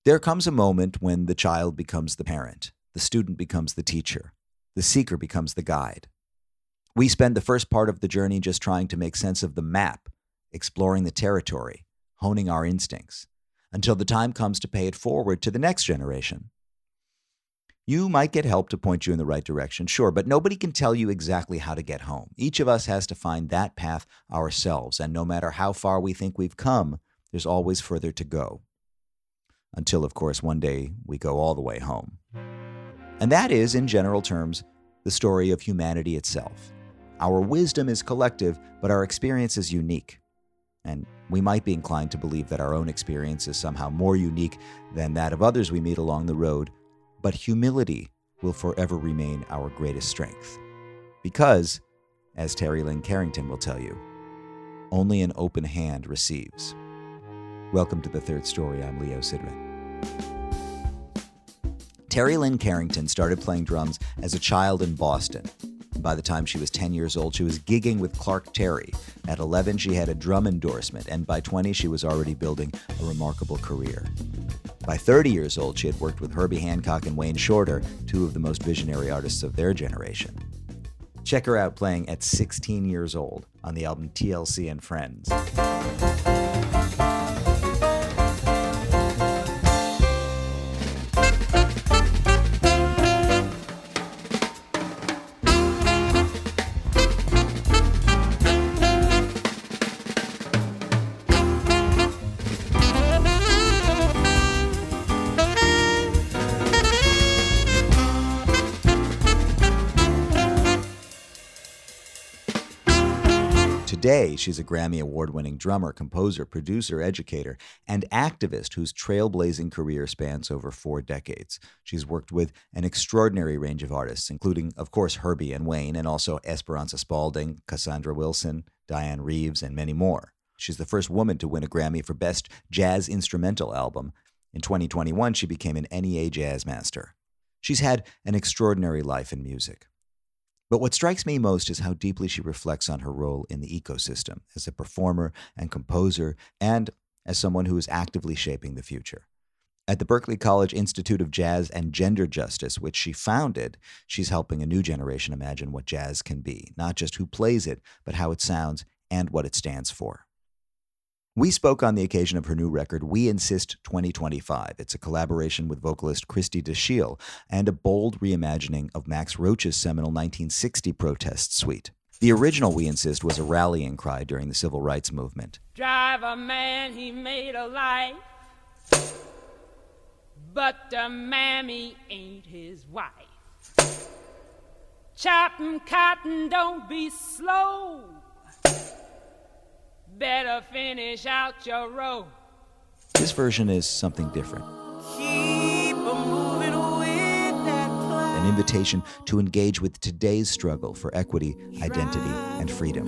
There comes a moment when the child becomes the parent, the student becomes the teacher, the seeker becomes the guide. We spend the first part of the journey just trying to make sense of the map, exploring the territory, honing our instincts, until the time comes to pay it forward to the next generation. You might get help to point you in the right direction, sure, but nobody can tell you exactly how to get home. Each of us has to find that path ourselves, and no matter how far we think we've come, there's always further to go. Until, of course, one day we go all the way home. And that is, in general terms, the story of humanity itself. Our wisdom is collective, but our experience is unique. And we might be inclined to believe that our own experience is somehow more unique than that of others we meet along the road, but humility will forever remain our greatest strength. Because, as Terri Lyne Carrington will tell you, only an open hand receives. Welcome to The Third Story. I'm Leo Sidran. Terri Lyne Carrington started playing drums as a child in Boston. By the time she was 10 years old, she was gigging with Clark Terry. At 11, she had a drum endorsement, and by 20, she was already building a remarkable career. By 30 years old, she had worked with Herbie Hancock and Wayne Shorter, two of the most visionary artists of their generation. Check her out playing at 16 years old on the album TLC and Friends. Today, she's a Grammy Award-winning drummer, composer, producer, educator, and activist whose trailblazing career spans over 4 decades. She's worked with an extraordinary range of artists, including, of course, Herbie and Wayne, and also Esperanza Spalding, Cassandra Wilson, Diane Reeves, and many more. She's the first woman to win a Grammy for Best Jazz Instrumental Album. In 2021, she became an NEA Jazz Master. She's had an extraordinary life in music. But what strikes me most is how deeply she reflects on her role in the ecosystem as a performer and composer and as someone who is actively shaping the future. At the Berklee College Institute of Jazz and Gender Justice, which she founded, she's helping a new generation imagine what jazz can be, not just who plays it, but how it sounds and what it stands for. We spoke on the occasion of her new record, We Insist 2025. It's a collaboration with vocalist Christy DeShiel and a bold reimagining of Max Roach's seminal 1960 protest suite. The original We Insist was a rallying cry during the civil rights movement. Drive a man, he made a life, but the mammy ain't his wife. Chopping cotton, don't be slow. Better finish out your row. This version is something different. Keep moving with that cloud. An invitation to engage with today's struggle for equity, identity, and freedom.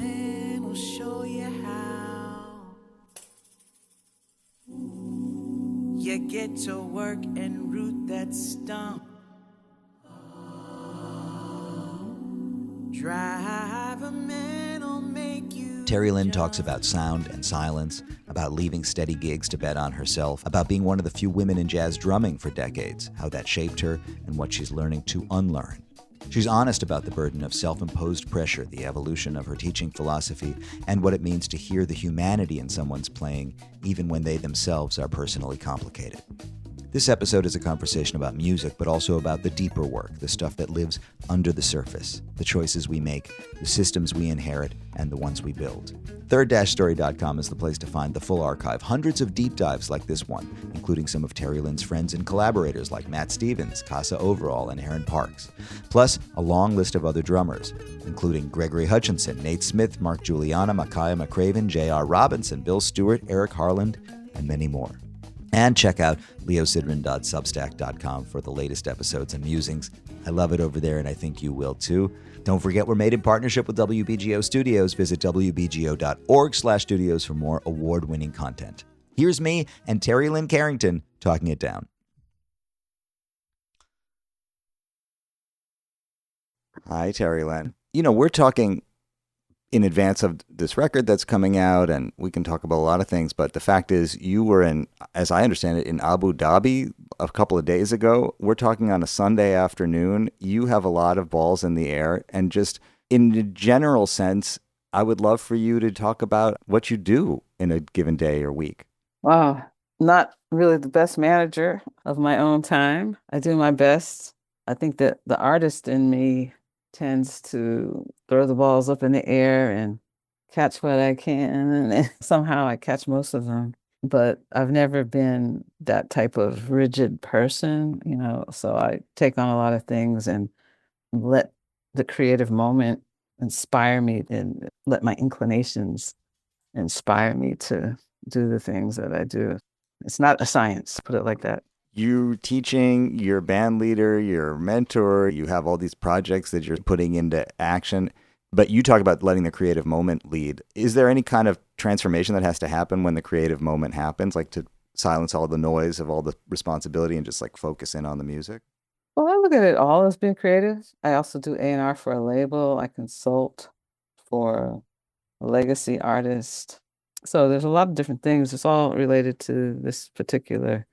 We'll show you how. You get to work and root that stump. Drive a man will make you. Terri Lyne talks about sound and silence, about leaving steady gigs to bet on herself, about being one of the few women in jazz drumming for decades, how that shaped her, and what she's learning to unlearn. She's honest about the burden of self-imposed pressure, the evolution of her teaching philosophy, and what it means to hear the humanity in someone's playing, even when they themselves are personally complicated. This episode is a conversation about music, but also about the deeper work, the stuff that lives under the surface, the choices we make, the systems we inherit, and the ones we build. Third-story.com is the place to find the full archive, hundreds of deep dives like this one, including some of Terri Lyne's friends and collaborators like Matt Stevens, Casa Overall, and Aaron Parks, plus a long list of other drummers, including Gregory Hutchinson, Nate Smith, Mark Juliana, Micaiah McCraven, J.R. Robinson, Bill Stewart, Eric Harland, and many more. And check out leosidran.substack.com for the latest episodes and musings. I love it over there, and I think you will too. Don't forget, we're made in partnership with WBGO Studios. Visit wbgo.org/studios for more award-winning content. Here's me and Terri Lyne Carrington talking it down. Hi, Terri Lyne. You know, we're talking in advance of this record that's coming out, and we can talk about a lot of things, but the fact is you were in, as I understand it, in Abu Dhabi a couple of days ago. We're talking on a Sunday afternoon. You have a lot of balls in the air, and just in the general sense, I would love for you to talk about what you do in a given day or week. Wow. Not really the best manager of my own time. I do my best. I think that the artist in me tends to throw the balls up in the air and catch what I can. And somehow I catch most of them. But I've never been that type of rigid person, so I take on a lot of things and let the creative moment inspire me and let my inclinations inspire me to do the things that I do. It's not a science, put it like that. You're teaching, you're a band leader, you're a mentor, you have all these projects that you're putting into action, but you talk about letting the creative moment lead. Is there any kind of transformation that has to happen when the creative moment happens, like to silence all the noise of all the responsibility and just like focus in on the music? Well, I look at it all as being creative. I also do A&R for a label. I consult for a legacy artist. So there's a lot of different things. It's all related to this particular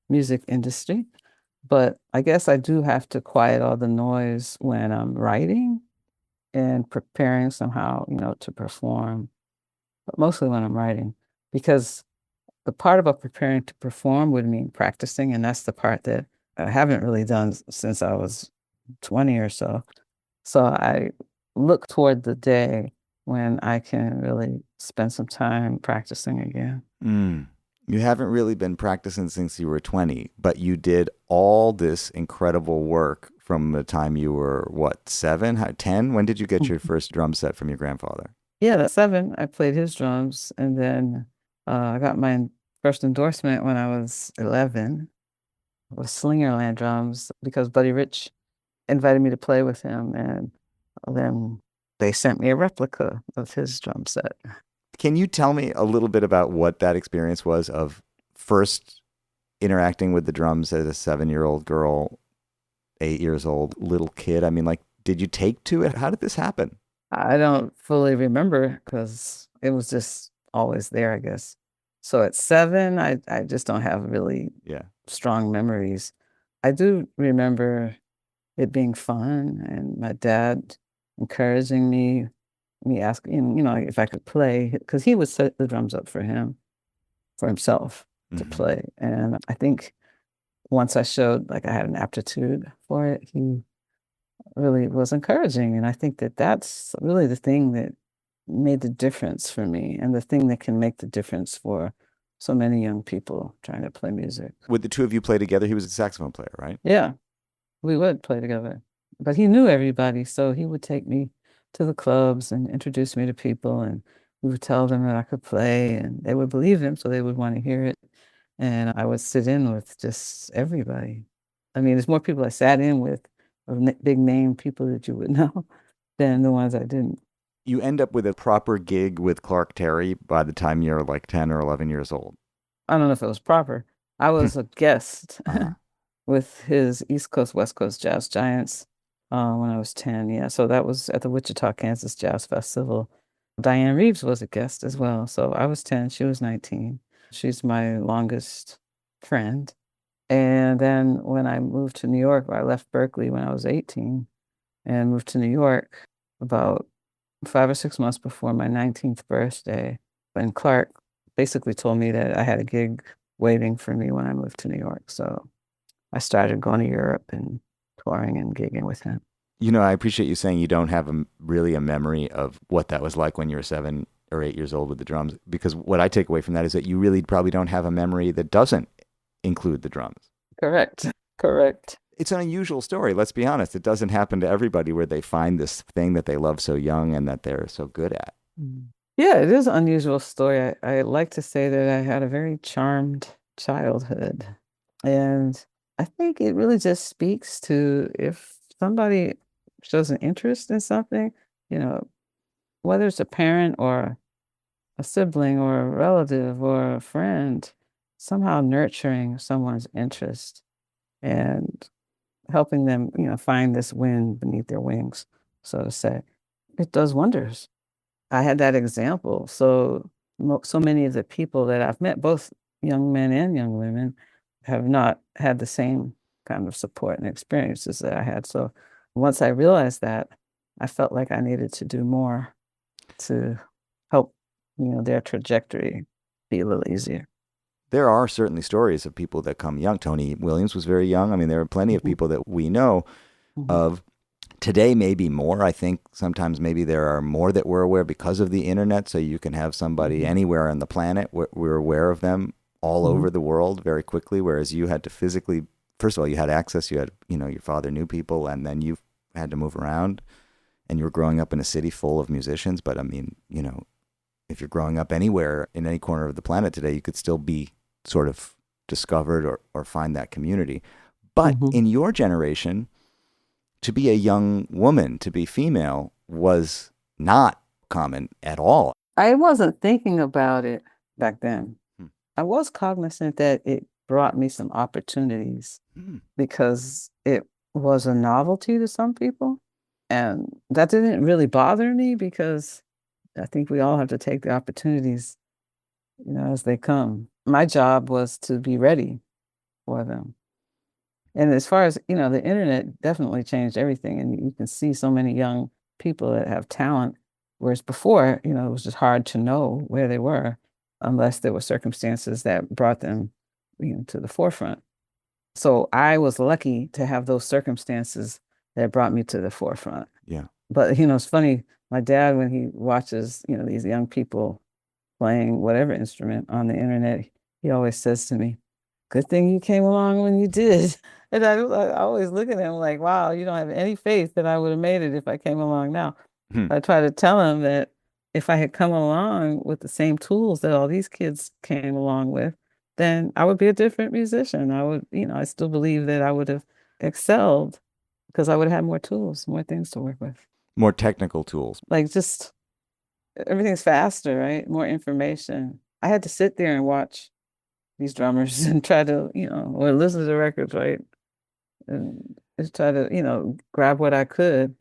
music industry. But I guess I do have to quiet all the noise when I'm writing and preparing somehow, to perform, but mostly when I'm writing, because the part about preparing to perform would mean practicing, and that's the part that I haven't really done since I was 20 or so. So I look toward the day when I can really spend some time practicing again. You haven't really been practicing since you were 20, but you did all this incredible work from the time you were, what, 7, 10? When did you get your first drum set from your grandfather? Yeah, at 7, I played his drums, and then I got my first endorsement when I was 11 with Slingerland drums because Buddy Rich invited me to play with him, and then they sent me a replica of his drum set. Can you tell me a little bit about what that experience was of first interacting with the drums as a 7-year-old girl, 8 years old, little kid? I mean, like, did you take to it? How did this happen? I don't fully remember because it was just always there, I guess. So at 7, I just don't have really strong memories. I do remember it being fun and my dad encouraging me asking, if I could play, because he would set the drums up for himself to play. And I think once I showed like I had an aptitude for it, he really was encouraging. And I think that that's really the thing that made the difference for me and the thing that can make the difference for so many young people trying to play music. Would the two of you play together? He was a saxophone player, right? Yeah, we would play together. But he knew everybody, so he would take me to the clubs and introduce me to people, and we would tell them that I could play, and they would believe him, so they would want to hear it. And I would sit in with just everybody. I mean, there's more people I sat in with, of big name people that you would know, than the ones I didn't. You end up with a proper gig with Clark Terry by the time you're like 10 or 11 years old. I don't know if it was proper. I was a guest with his East Coast, West Coast Jazz Giants when I was 10. Yeah, so that was at the Wichita, Kansas Jazz Festival. Diane Reeves was a guest as well. So I was 10, she was 19. She's my longest friend. And then when I moved to New York, I left Berklee when I was 18 and moved to New York about 5 or 6 months before my 19th birthday. And Clark basically told me that I had a gig waiting for me when I moved to New York. So I started going to Europe and touring and gigging with him. I appreciate you saying you don't have really a memory of what that was like when you were 7 or 8 years old with the drums, because what I take away from that is that you really probably don't have a memory that doesn't include the drums. Correct. It's an unusual story, let's be honest. It doesn't happen to everybody where they find this thing that they love so young and that they're so good at. Yeah, it is an unusual story. I like to say that I had a very charmed childhood. And I think it really just speaks to if somebody shows an interest in something, whether it's a parent or a sibling or a relative or a friend, somehow nurturing someone's interest and helping them, find this wind beneath their wings, so to say. It does wonders. I had that example. So so many of the people that I've met, both young men and young women, have not had the same kind of support and experiences that I had. So once I realized that, I felt like I needed to do more to help, their trajectory be a little easier. There are certainly stories of people that come young. Tony Williams was very young. I mean, there are plenty of Mhm. people that we know Mhm. of. Today, maybe more. I think sometimes maybe there are more that we're aware because of the internet. So you can have somebody Mhm. anywhere on the planet. We're aware of them all Mhm. over the world very quickly, whereas you had to physically, first of all, you had access. You had, your father knew people, and then you had to move around, and you were growing up in a city full of musicians. But I mean, if you're growing up anywhere in any corner of the planet today, you could still be sort of discovered or find that community. But Mhm. in your generation, to be a young woman, to be female, was not common at all. I wasn't thinking about it back then. Hmm. I was cognizant that it brought me some opportunities Hmm. because it was a novelty to some people. And that didn't really bother me because I think we all have to take the opportunities, as they come. My job was to be ready for them. And as far as, the internet definitely changed everything. And you can see so many young people that have talent, whereas before, it was just hard to know where they were unless there were circumstances that brought them, to the forefront. So I was lucky to have those circumstances that brought me to the forefront. Yeah. But, it's funny, my dad, when he watches, these young people playing whatever instrument on the internet, he always says to me, "Good thing you came along when you did." And I always look at him like, wow, you don't have any faith that I would have made it if I came along now. Hmm. I try to tell him that if I had come along with the same tools that all these kids came along with, then I would be a different musician. I would, I still believe that I would have excelled because I would have had more tools, more things to work with. More technical tools. Like just everything's faster, right? More information. I had to sit there and watch these drummers and try to, or listen to the records, right? And just try to, grab what I could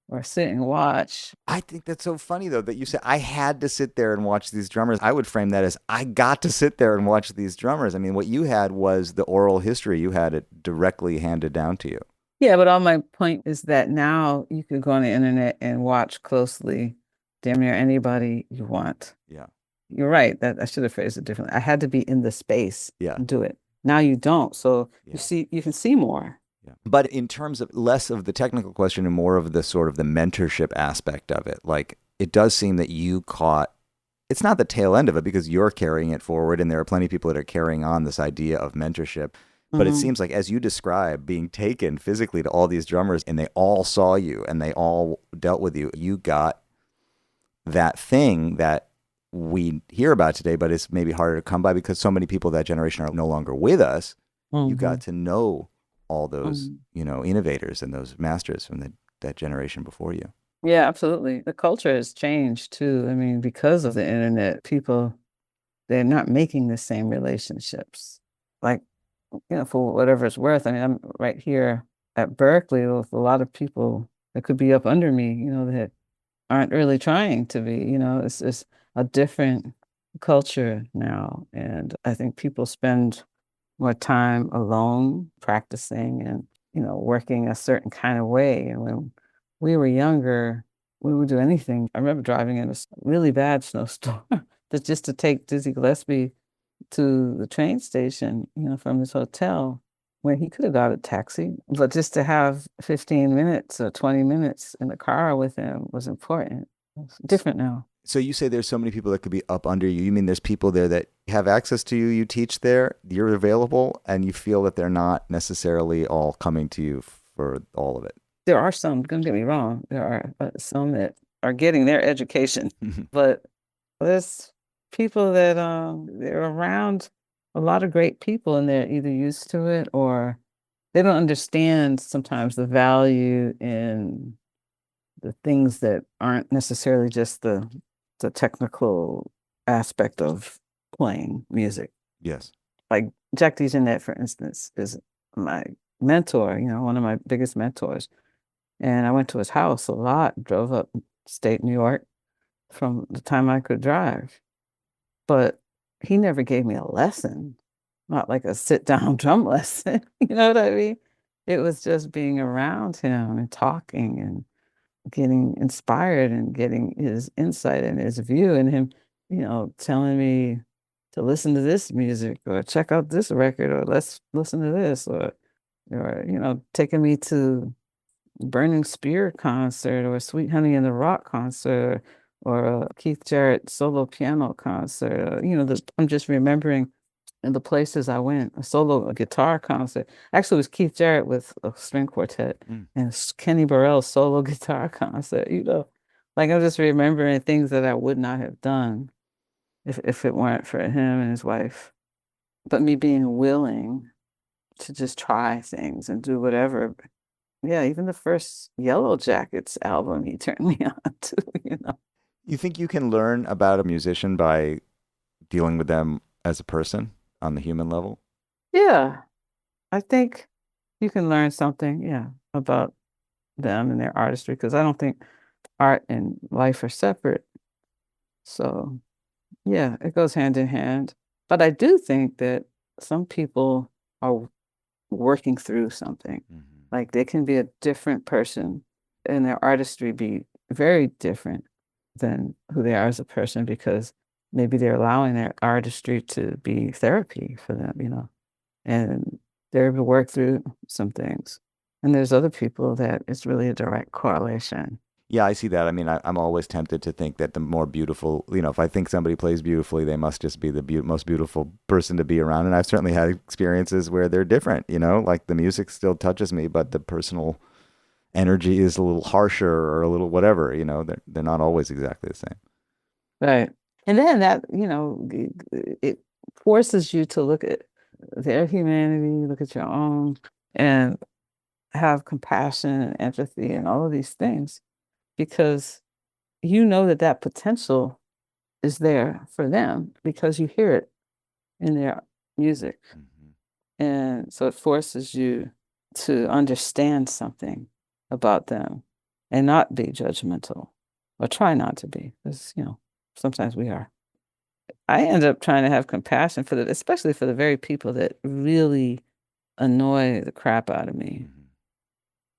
or sit and watch. I think that's so funny, though, that you said, I had to sit there and watch these drummers. I would frame that as, I got to sit there and watch these drummers. I mean, what you had was the oral history. You had it directly handed down to you. Yeah, but all my point is that now you could go on the internet and watch closely damn near anybody you want. Yeah. You're right. That I should have phrased it differently. I had to be in the space Yeah. and do it. Now you don't. So Yeah. you can see more. Yeah. But in terms of less of the technical question and more of the sort of the mentorship aspect of it, like it does seem that you caught, it's not the tail end of it because you're carrying it forward and there are plenty of people that are carrying on this idea of mentorship. But it seems like, as you describe, being taken physically to all these drummers and they all saw you and they all dealt with you, you got that thing that we hear about today, but it's maybe harder to come by because so many people of that generation are no longer with us. You got to know all those, innovators and those masters from that generation before you. Yeah, absolutely. The culture has changed too. I mean, because of the internet, people, they're not making the same relationships. Like, for whatever it's worth. I mean, I'm right here at Berklee with a lot of people that could be up under me, that aren't really trying to be, it's a different culture now. And I think people spend more time alone practicing and, working a certain kind of way. And when we were younger, we would do anything. I remember driving in a really bad snowstorm just to take Dizzy Gillespie to the train station, from his hotel when he could have got a taxi. But just to have 15 minutes or 20 minutes in the car with him was important. It's different now. So you say there's so many people that could be up under you. You mean there's people there that have access to you, you teach there, you're available, and you feel that they're not necessarily all coming to you for all of it? There are some, don't get me wrong, there are some that are getting their education, but there's people that they're around a lot of great people and they're either used to it or they don't understand sometimes the value in the things that aren't necessarily just the technical aspect of playing music. Yes. Like Jack DeJohnette, for instance, is my mentor, one of my biggest mentors. And I went to his house a lot, drove up state New York from the time I could drive. But he never gave me a lesson, not like a sit down drum lesson. You know what I mean? It was just being around him and talking and getting inspired and getting his insight and his view and him, telling me to listen to this music or check out this record or let's listen to this or taking me to Burning Spear concert or Sweet Honey in the Rock concert or a Keith Jarrett solo piano concert. I'm just remembering in the places I went, a solo guitar concert. Actually, it was Keith Jarrett with a string quartet and Kenny Burrell's solo guitar concert. Like I'm just remembering things that I would not have done if it weren't for him and his wife. But me being willing to just try things and do whatever. Yeah, even the first Yellow Jackets album he turned me on to. You think you can learn about a musician by dealing with them as a person on the human level? Yeah, I think you can learn something, about them and their artistry because I don't think art and life are separate. So, yeah, it goes hand in hand. But I do think that some people are working through something. Like they can be a different person and their artistry be very different than who they are as a person because maybe they're allowing their artistry to be therapy for them, and they're able to work through some things. And there's other people that it's really a direct correlation. Yeah, I see that. I mean, I'm always tempted to think that the more beautiful, if I think somebody plays beautifully, they must just be the most beautiful person to be around. And I've certainly had experiences where they're different, like the music still touches me, but the personal energy is a little harsher or a little whatever, they're not always exactly the same. Right. And then that, it forces you to look at their humanity, look at your own, and have compassion and empathy and all of these things because you know that potential is there for them because you hear it in their music. And so it forces you to understand something about them and not be judgmental or try not to be because, sometimes we are. I end up trying to have compassion for especially for the very people that really annoy the crap out of me.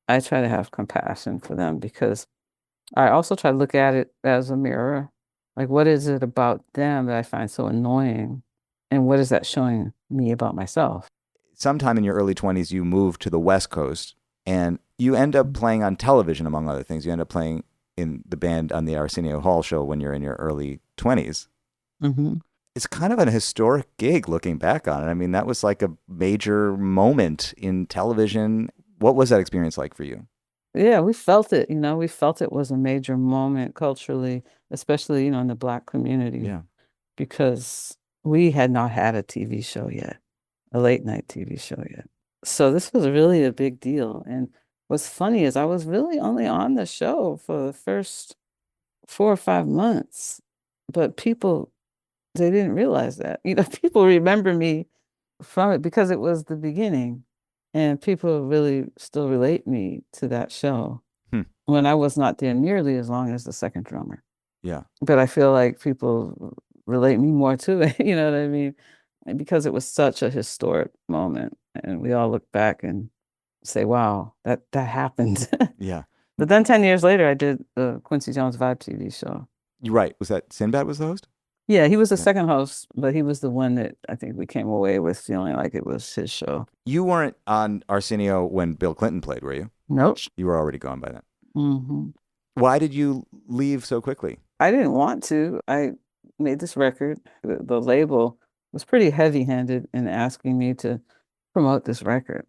I try to have compassion for them because I also try to look at it as a mirror. Like, what is it about them that I find so annoying? And what is that showing me about myself? Sometime in your early 20s, you moved to the West Coast and you end up playing on television, among other things. You end up playing in the band on the Arsenio Hall show when you're in your early 20s. It's kind of an historic gig looking back on it. I mean, that was like a major moment in television. What was that experience like for you? Yeah, we felt it, we felt it was a major moment culturally, especially, in the Black community. Yeah. Because we had not had a TV show yet, a late night TV show yet. So this was really a big deal. And what's funny is I was really only on the show for the first 4 or 5 months, but people, they didn't realize that. People remember me from it because it was the beginning. And people really still relate me to that show when I was not there nearly as long as the second drummer. Yeah. But I feel like people relate me more to it, you know what I mean? And because it was such a historic moment and we all look back and say, wow, that happened. Yeah. But then 10 years later, I did the Quincy Jones Vibe TV show. You're right. Was that Sinbad was the host? Yeah, he was the second host, but he was the one that I think we came away with feeling like it was his show. You weren't on Arsenio when Bill Clinton played, were you? Nope. You were already gone by then. Why did you leave so quickly? I didn't want to. I made this record. The label was pretty heavy-handed in asking me to promote this record.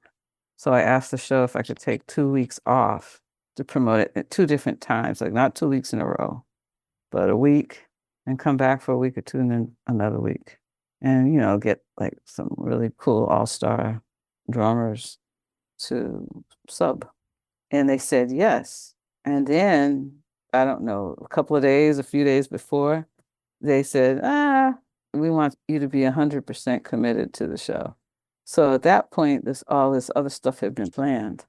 So I asked the show if I could take 2 weeks off to promote it at 2 different times, like not 2 weeks in a row, but a week and come back for a week or 2 and then another week. And, get like some really cool all-star drummers to sub. And they said yes. And then, I don't know, a few days before, they said, we want you to be 100% committed to the show. So at that point, all this other stuff had been planned.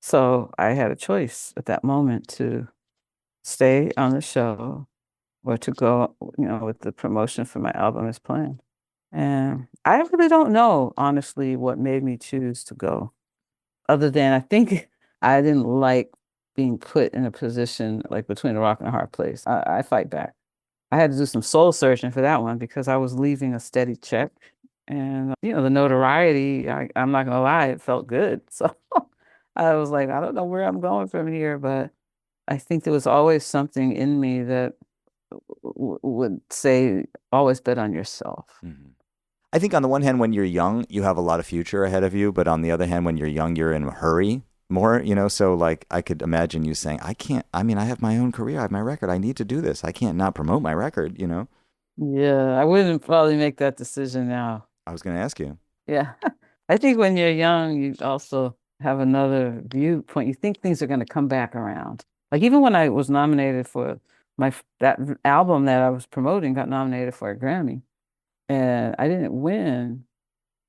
So I had a choice at that moment to stay on the show or to go, with the promotion for my album as planned. And I really don't know, honestly, what made me choose to go, other than I think I didn't like being put in a position like between a rock and a hard place. I fight back. I had to do some soul searching for that one because I was leaving a steady check. And, the notoriety, I'm not going to lie, it felt good. So I was like, I don't know where I'm going from here, but I think there was always something in me that would say, always bet on yourself. Mm-hmm. I think on the one hand, when you're young, you have a lot of future ahead of you. But on the other hand, when you're young, you're in a hurry more, So like I could imagine you saying, I have my own career. I have my record. I need to do this. I can't not promote my record, Yeah, I wouldn't probably make that decision now. I was going to ask you. Yeah. I think when you're young, you also have another viewpoint. You think things are going to come back around. Like even when I was nominated for that album that I was promoting got nominated for a Grammy, and I didn't win,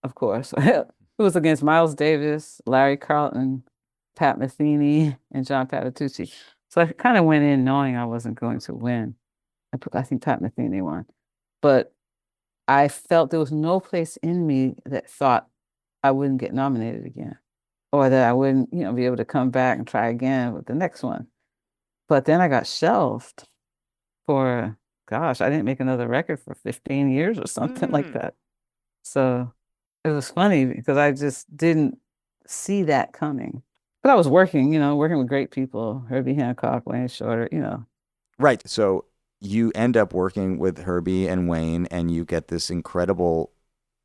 of course. It was against Miles Davis, Larry Carlton, Pat Metheny, and John Patitucci. So I kind of went in knowing I wasn't going to win. I think Pat Metheny won, but I felt there was no place in me that thought I wouldn't get nominated again, or that I wouldn't, be able to come back and try again with the next one. But then I got shelved for, gosh, I didn't make another record for 15 years or something like that. So it was funny because I just didn't see that coming. But I was working with great people, Herbie Hancock, Wayne Shorter, Right. So you end up working with Herbie and Wayne, and you get this incredible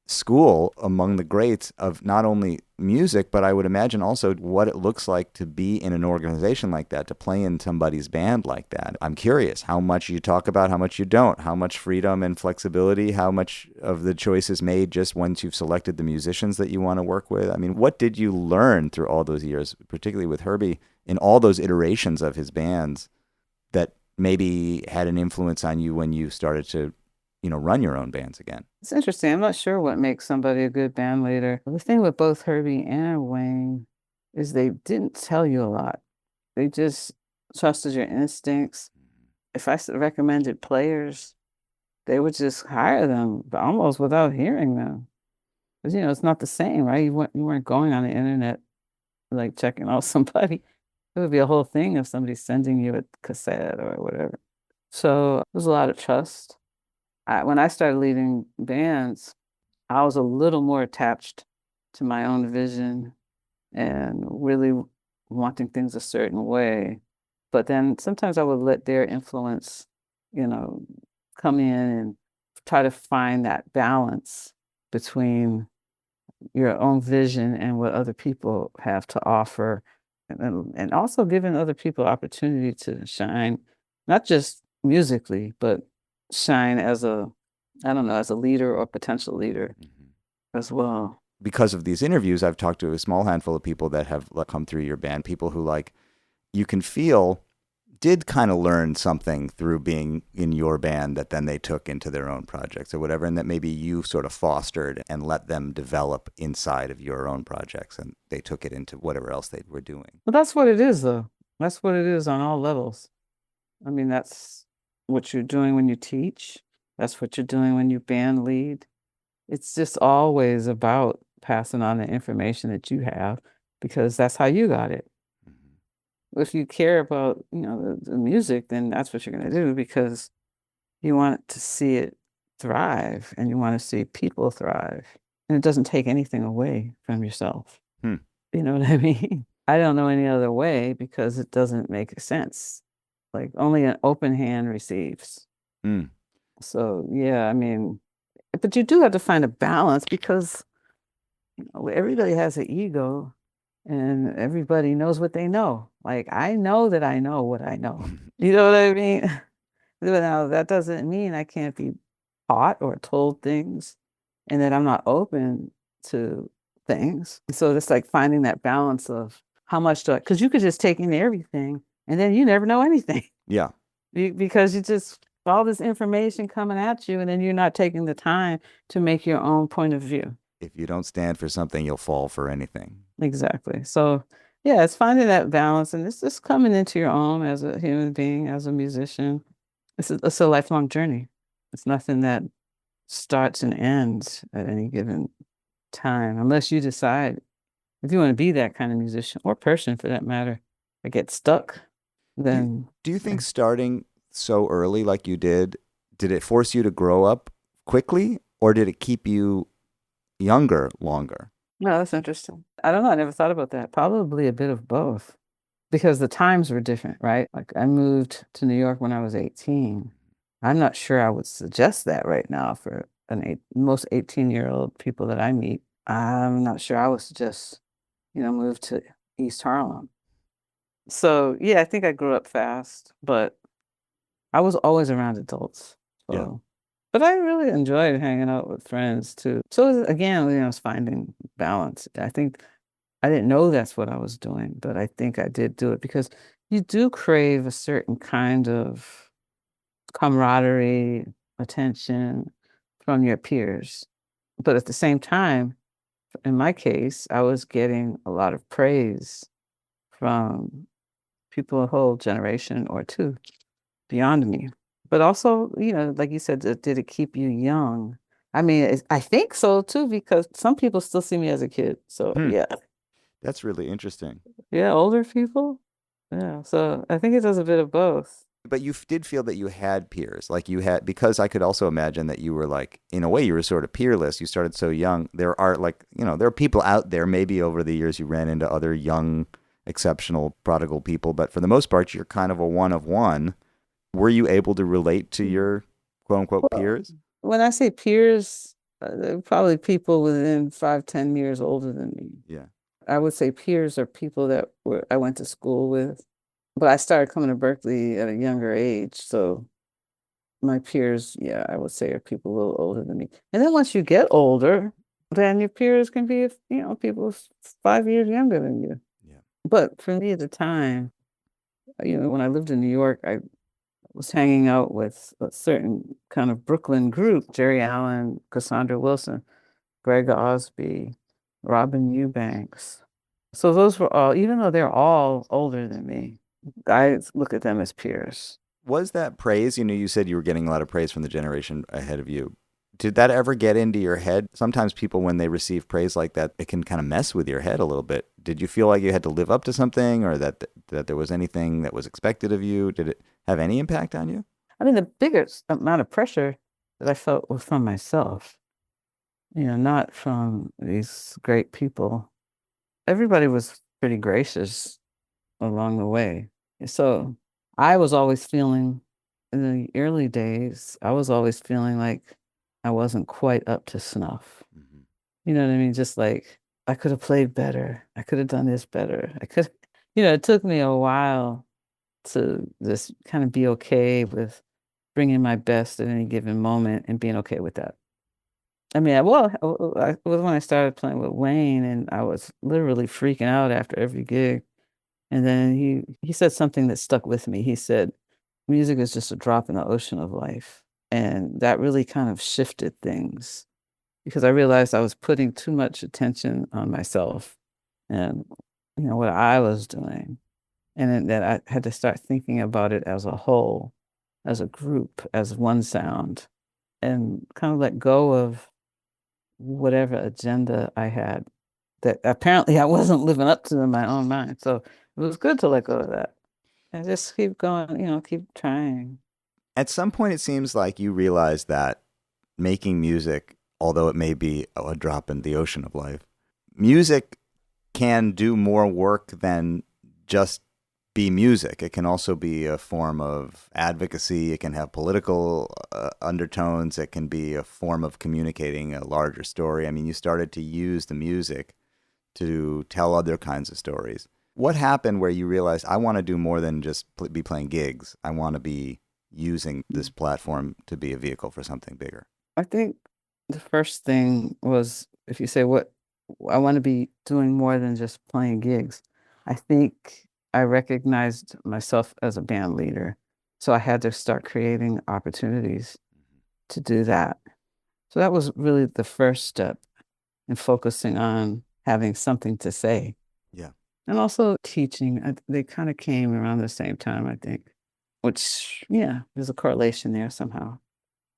school among the greats of not only music, but I would imagine also what it looks like to be in an organization like that, to play in somebody's band like that. I'm curious how much you talk about, how much you don't, how much freedom and flexibility, how much of the choice is made just once you've selected the musicians that you want to work with. I mean, what did you learn through all those years, particularly with Herbie, in all those iterations of his bands that maybe had an influence on you when you started to run your own bands again? It's interesting. I'm not sure what makes somebody a good band leader. The thing with both Herbie and Wayne is they didn't tell you a lot. They just trusted your instincts. If I recommended players, they would just hire them almost without hearing them. Because, it's not the same, right? You weren't going on the internet, like checking out somebody. It would be a whole thing if somebody's sending you a cassette or whatever. So there's a lot of trust. When I started leading bands, I was a little more attached to my own vision and really wanting things a certain way. But then sometimes I would let their influence, come in and try to find that balance between your own vision and what other people have to offer. And also giving other people opportunity to shine, not just musically, but shine as as a leader or potential leader as well. Because of these interviews, I've talked to a small handful of people that have come through your band, people who you can feel did kind of learn something through being in your band that then they took into their own projects or whatever, and that maybe you sort of fostered and let them develop inside of your own projects, and they took it into whatever else they were doing. Well, that's what it is, though. That's what it is on all levels. I mean, that's what you're doing when you teach. That's what you're doing when you band lead. It's just always about passing on the information that you have because that's how you got it. If you care about, the music, then that's what you're going to do because you want to see it thrive and you want to see people thrive. And it doesn't take anything away from yourself. You know what I mean? I don't know any other way because it doesn't make sense. Like only an open hand receives. So, yeah, I mean, but you do have to find a balance because everybody has an ego. And everybody knows what they know. Like, I know that I know what I know. You know what I mean? Now, that doesn't mean I can't be taught or told things and that I'm not open to things. So it's like finding that balance of how much because you could just take in everything and then you never know anything. Yeah. Because you just, all this information coming at you and then you're not taking the time to make your own point of view. If you don't stand for something, you'll fall for anything. Exactly. So, yeah, it's finding that balance and it's just coming into your own as a human being, as a musician. It's a lifelong journey. It's nothing that starts and ends at any given time, unless you decide if you want to be that kind of musician or person for that matter, that gets stuck, Do you, then do you think starting so early like you did it force you to grow up quickly or did it keep you younger longer? no, that's interesting. I don't know. I never thought about that. Probably a bit of both because the times were different, right? Like I moved to New York when I was 18. I'm not sure I would suggest that right now for most 18-year-old people that I meet. I'm not sure I would suggest, move to East Harlem. So yeah, I think I grew up fast, but I was always around adults. Yeah. So, but I really enjoyed hanging out with friends too. So again, it's finding balance. I think I didn't know that's what I was doing, but I think I did do it because you do crave a certain kind of camaraderie, attention from your peers. But at the same time, in my case, I was getting a lot of praise from people a whole generation or two beyond me. But also, like you said, did it keep you young? I mean, I think so too, because some people still see me as a kid. So Hmm. yeah, That's really interesting. yeah, older people. Yeah, so I think it does a bit of both. But you did feel that you had peers, like you had, because I could also imagine that you were like, in a way, you were sort of peerless. You started so young. There are like, there are people out there, maybe over the years you ran into other young, exceptional, prodigal people, but for the most part, you're kind of a one of one. Were you able to relate to your quote unquote Well, peers? when I say peers, they're probably people within 5, 10 years older than me. Yeah. I would say peers are people that I went to school with, but I started coming to Berklee at a younger age. So my peers, yeah, I would say are people a little older than me. And then once you get older, then your peers can be, people 5 years younger than you. Yeah. But for me at the time, when I lived in New York, I was hanging out with a certain kind of Brooklyn group, Jerry Allen, Cassandra Wilson, Greg Osby, Robin Eubanks. So those were all, even though they're all older than me, I look at them as peers. Was that praise? You said you were getting a lot of praise from the generation ahead of you. Did that ever get into your head? Sometimes people, when they receive praise like that, it can kind of mess with your head a little bit. Did you feel like you had to live up to something or that there was anything that was expected of you? Did it have any impact on you? I mean, the biggest amount of pressure that I felt was from myself, not from these great people. Everybody was pretty gracious along the way. So I was always feeling, in the early days, I was always feeling like I wasn't quite up to snuff. Mhm. You know what I mean? Just like I could have played better. I could have done this better. It took me a while to just kind of be okay with bringing my best at any given moment and being okay with that. I mean, well, it was when I started playing with Wayne and I was literally freaking out after every gig. And then he said something that stuck with me. He said, "Music is just a drop in the ocean of life." And that really kind of shifted things because I realized I was putting too much attention on myself and what I was doing. And then that I had to start thinking about it as a whole, as a group, as one sound, and kind of let go of whatever agenda I had that apparently I wasn't living up to in my own mind. So it was good to let go of that and just keep going, keep trying. At some point, it seems like you realize that making music, although it may be a drop in the ocean of life, music can do more work than just be music. It can also be a form of advocacy. It can have political undertones. It can be a form of communicating a larger story. I mean, you started to use the music to tell other kinds of stories. What happened where you realized, I want to do more than just be playing gigs? I want to be using this platform to be a vehicle for something bigger. I think the first thing was if you say what I want to be doing more than just playing gigs, I think I recognized myself as a band leader. So I had to start creating opportunities to do that. So that was really the first step in focusing on having something to say. Yeah. And also teaching. They kind of came around the same time, I think. which, yeah, there's a correlation there somehow.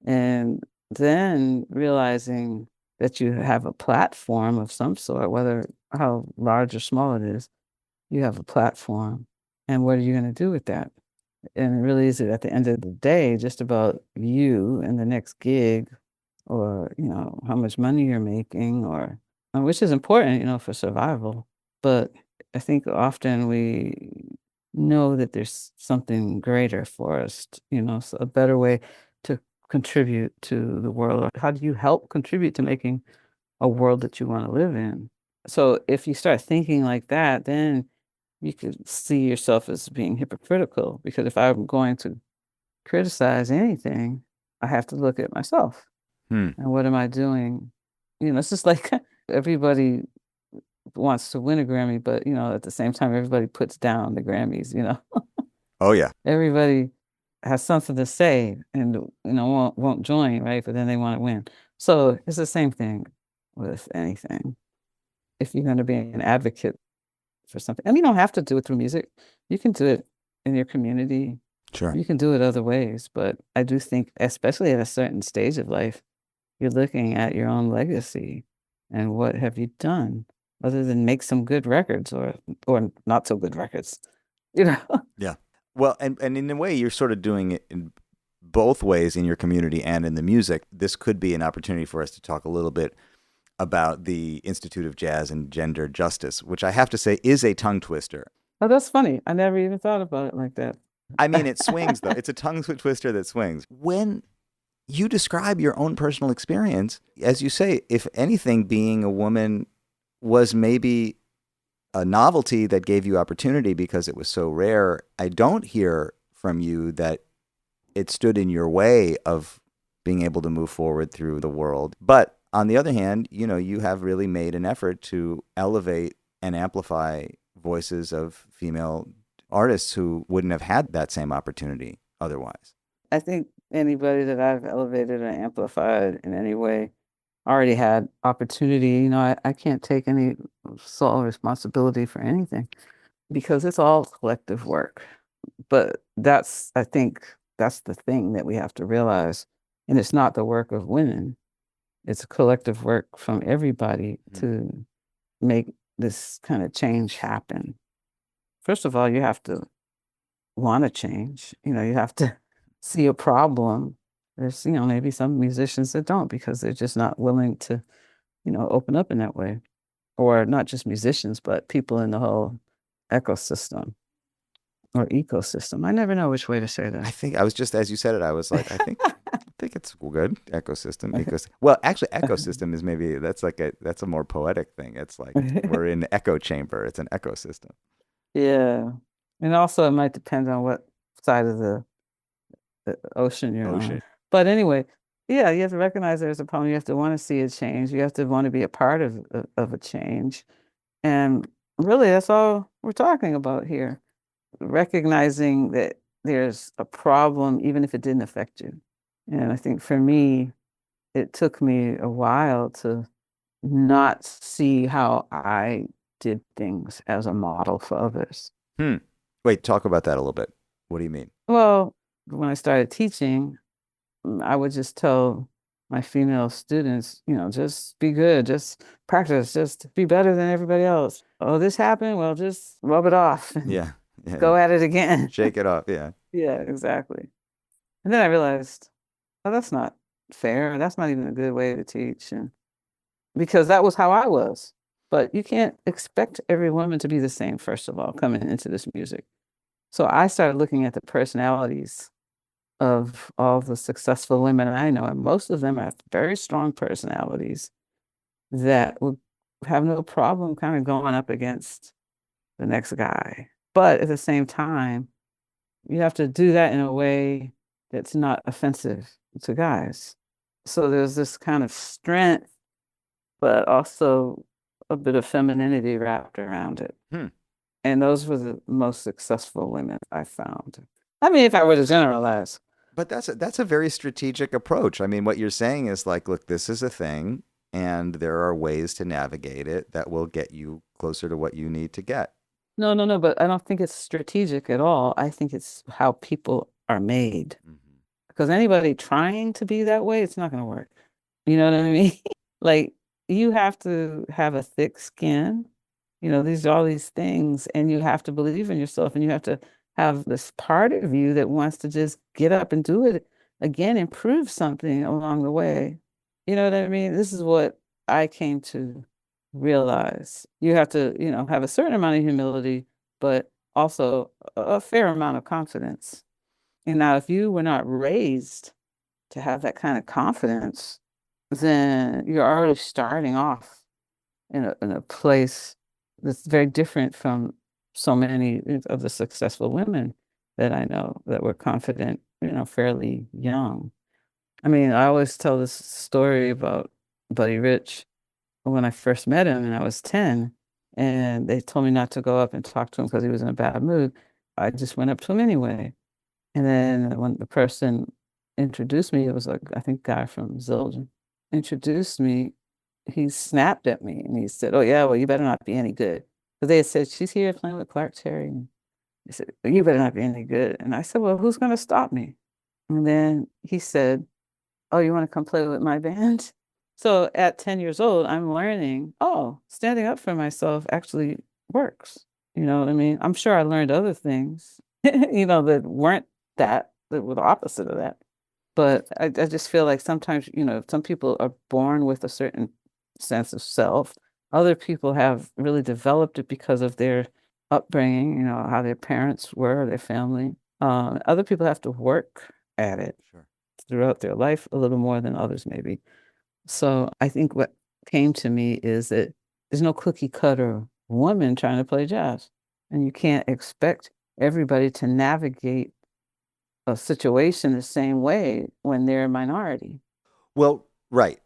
And then realizing that you have a platform of some sort, whether how large or small it is, you have a platform. And what are you going to do with that? And really, is it at the end of the day just about you and the next gig, or how much money you're making, or which is important, for survival. But I think often we know that there's something greater for us, so a better way to contribute to the world. Or how do you help contribute to making a world that you want to live in? So if you start thinking like that, then you could see yourself as being hypocritical, because if I'm going to criticize anything, I have to look at myself. Hmm. And what am I doing? It's just like everybody wants to win a Grammy, but at the same time, everybody puts down the Grammys. Oh, yeah. Everybody has something to say and won't join, right? But then they want to win. So it's the same thing with anything. If you're going to be an advocate for something, and you don't have to do it through music. You can do it in your community. Sure. You can do it other ways, but I do think, especially at a certain stage of life, you're looking at your own legacy and what have you done, other than make some good records or not so good records, Yeah. Well, and in a way, you're sort of doing it in both ways, in your community and in the music. This could be an opportunity for us to talk a little bit about the Institute of Jazz and Gender Justice, which I have to say is a tongue twister. Oh, that's funny. I never even thought about it like that. I mean, it swings, though. It's a tongue twister that swings. When you describe your own personal experience, as you say, if anything, being a woman was maybe a novelty that gave you opportunity because it was so rare. I don't hear from you that it stood in your way of being able to move forward through the world. But on the other hand, you have really made an effort to elevate and amplify voices of female artists who wouldn't have had that same opportunity otherwise. I think anybody that I've elevated or amplified in any way already had opportunity. I can't take any sole responsibility for anything because it's all collective work. But I think that's the thing that we have to realize. And it's not the work of women. It's a collective work from everybody to make this kind of change happen. First of all, you have to want to change. You have to see a problem. There's, maybe some musicians that don't because they're just not willing to, open up in that way. Or not just musicians, but people in the whole ecosystem or ecosystem. I never know which way to say that. I think I was just, as you said it, I was like, I think it's good. Ecosystem. Well, actually, ecosystem is that's a more poetic thing. It's like we're in the echo chamber. It's an ecosystem. Yeah. And also it might depend on what side of the ocean you're on. But anyway, yeah, you have to recognize there's a problem. You have to want to see a change. You have to want to be a part of a change. And really, that's all we're talking about here. Recognizing that there's a problem, even if it didn't affect you. And I think for me, it took me a while to not see how I did things as a model for others. Wait, talk about that a little bit. What do you mean? Well, when I started teaching, I would just tell my female students, just be good, just practice, just be better than everybody else. Oh, this happened? Well, just rub it off. Yeah. Go at it again. Shake it off. Yeah. Yeah, exactly. And then I realized, oh, that's not fair. That's not even a good way to teach. And because that was how I was. But you can't expect every woman to be the same, first of all, coming into this music. So I started looking at the personalities of all the successful women I know, and most of them have very strong personalities that would have no problem kind of going up against the next guy. But at the same time, you have to do that in a way that's not offensive to guys. So there's this kind of strength, but also a bit of femininity wrapped around it. And those were the most successful women I found. I mean, if I were to generalize. But that's a very strategic approach. I mean, what you're saying is like, look, this is a thing, and there are ways to navigate it that will get you closer to what you need to get. No, but I don't think it's strategic at all. I think it's how people are made. Mhm. Because anybody trying to be that way, it's not going to work. You know what I mean? Like, you have to have a thick skin. These are all these things, and you have to believe in yourself, and you have to have this part of you that wants to just get up and do it again, improve something along the way. You know what I mean? This is what I came to realize. You have to, have a certain amount of humility, but also a fair amount of confidence. And now, if you were not raised to have that kind of confidence, then you're already starting off in a place that's very different from so many of the successful women that I know that were confident, fairly young. I mean, I always tell this story about Buddy Rich when I first met him and I was 10, and they told me not to go up and talk to him because he was in a bad mood. I just went up to him anyway. And then when the person introduced me, it was like, I think, guy from Zildjian, introduced me, he snapped at me and he said, "Oh, yeah, well, you better not be any good." Because they had said, "She's here playing with Clark Terry." And he said, "Well, you better not be any good." And I said, "Well, who's going to stop me?" And then he said, "Oh, you want to come play with my band?" So at 10 years old, I'm learning, oh, standing up for myself actually works. You know what I mean? I'm sure I learned other things, that weren't that were the opposite of that. But I just feel like sometimes, some people are born with a certain sense of self. Other people have really developed it because of their upbringing, how their parents were, their family. Other people have to work at it Sure. throughout their life a little more than others, maybe. So I think what came to me is that there's no cookie cutter woman trying to play jazz. And you can't expect everybody to navigate a situation the same way when they're a minority. Well, right.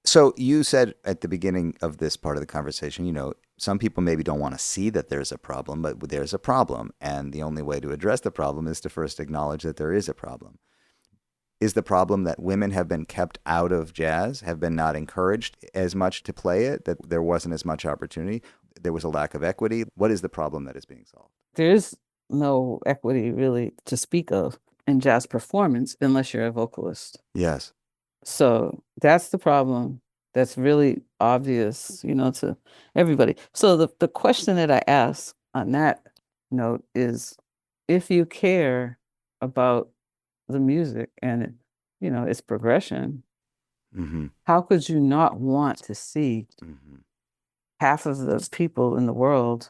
So you said at the beginning of this part of the conversation, some people maybe don't want to see that there's a problem, but there's a problem. And the only way to address the problem is to first acknowledge that there is a problem. Is the problem that women have been kept out of jazz, have been not encouraged as much to play it, that there wasn't as much opportunity, there was a lack of equity? What is the problem that is being solved? There is no equity really to speak of in jazz performance unless you're a vocalist. Yes. So that's the problem. That's really obvious, to everybody. So the question that I ask on that note is, if you care about the music and its progression, Mm-hmm. how could you not want to see Mm-hmm. half of the people in the world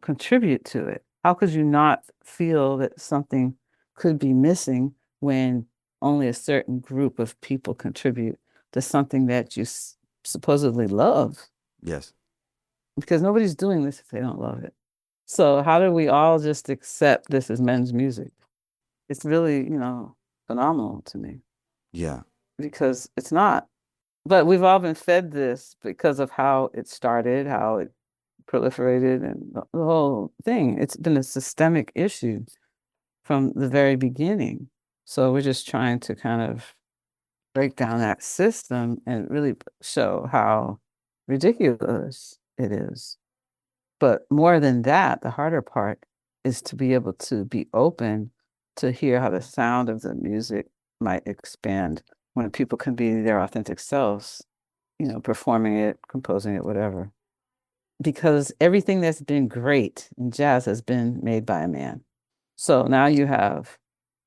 contribute to it? How could you not feel that something could be missing when only a certain group of people contribute to something that you supposedly love? Yes. Because nobody's doing this if they don't love it. So how do we all just accept this as men's music? It's really, phenomenal to me Yeah. because it's not. But we've all been fed this because of how it started, how it proliferated, and the whole thing. It's been a systemic issue from the very beginning. So we're just trying to kind of break down that system and really show how ridiculous it is. But more than that, the harder part is to be able to be open to hear how the sound of the music might expand when people can be their authentic selves, performing it, composing it, whatever. Because everything that's been great in jazz has been made by a man. So now you have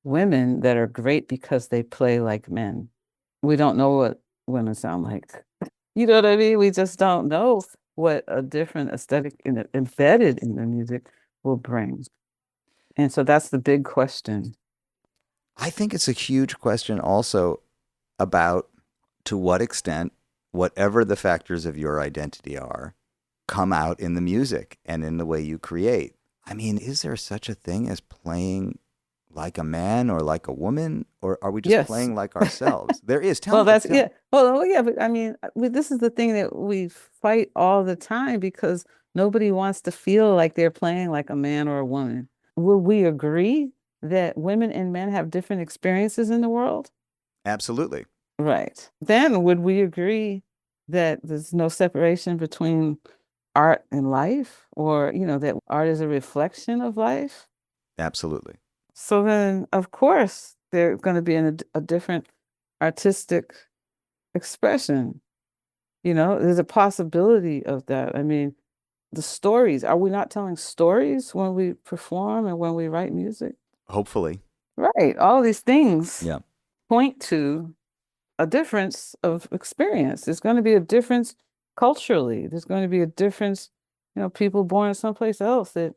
women that are great because they play like men. We don't know what women sound like. You know what I mean? We just don't know what a different aesthetic embedded in the music will bring. And so that's the big question. I think it's a huge question also about to what extent, whatever the factors of your identity are, come out in the music and in the way you create. I mean, is there such a thing as playing like a man or like a woman, or are we just Yes. playing like ourselves? There is. Well, that's yeah. Well, yeah, but I mean, this is the thing that we fight all the time because nobody wants to feel like they're playing like a man or a woman. Will we agree that women and men have different experiences in the world? Absolutely. Right. Then would we agree that there's no separation between art and life, or, that art is a reflection of life? Absolutely. So then, of course, they're going to be in a different artistic expression. There's a possibility of that. I mean, the stories, are we not telling stories when we perform and when we write music? Hopefully. Right. All these things Yeah. point to a difference of experience. There's going to be a difference culturally. There's going to be a difference, people born someplace else that